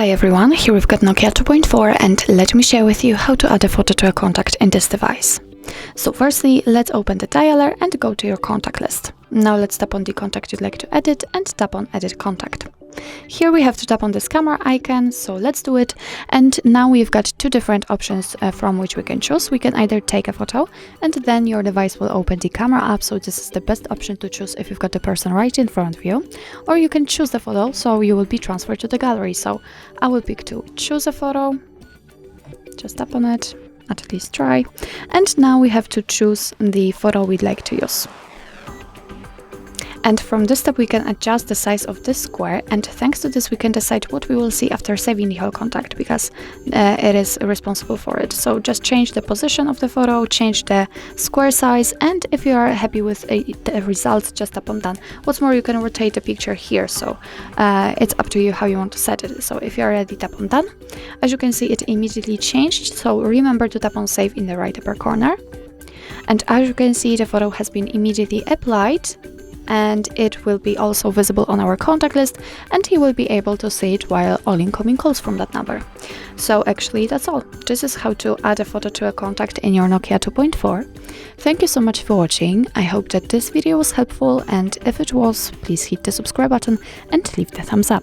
Hi everyone, here we've got Nokia 2.4 and let me share with you how to add a photo to a contact in this device. So firstly, let's open the dialer and go to your contact list. Now let's tap on the contact you'd like to edit and tap on Edit Contact. Here we have to tap on this camera icon, so let's do it. And now we've got two different options from which we can choose. We can either take a photo and then your device will open the camera app, so this is the best option to choose if you've got the person right in front of you. Or you can choose the photo, so you will be transferred to the gallery. So I will pick to choose a photo, just tap on it, at least try. And now we have to choose the photo we'd like to use. And from this step we can adjust the size of this square, and thanks to this we can decide what we will see after saving the whole contact, because it is responsible for it. So just change the position of the photo, change the square size, and if you are happy with the results, just tap on done. What's more, you can rotate the picture here, so it's up to you how you want to set it. So if you are ready, tap on done. As you can see, it immediately changed, so remember to tap on save in the right upper corner. And as you can see, the photo has been immediately applied, and it will be also visible on our contact list, and he will be able to see it while all incoming calls from that number. So actually that's all. This is how to add a photo to a contact in your Nokia 2.4. Thank you so much for watching. I hope that this video was helpful, and if it was, please hit the subscribe button and leave the thumbs up.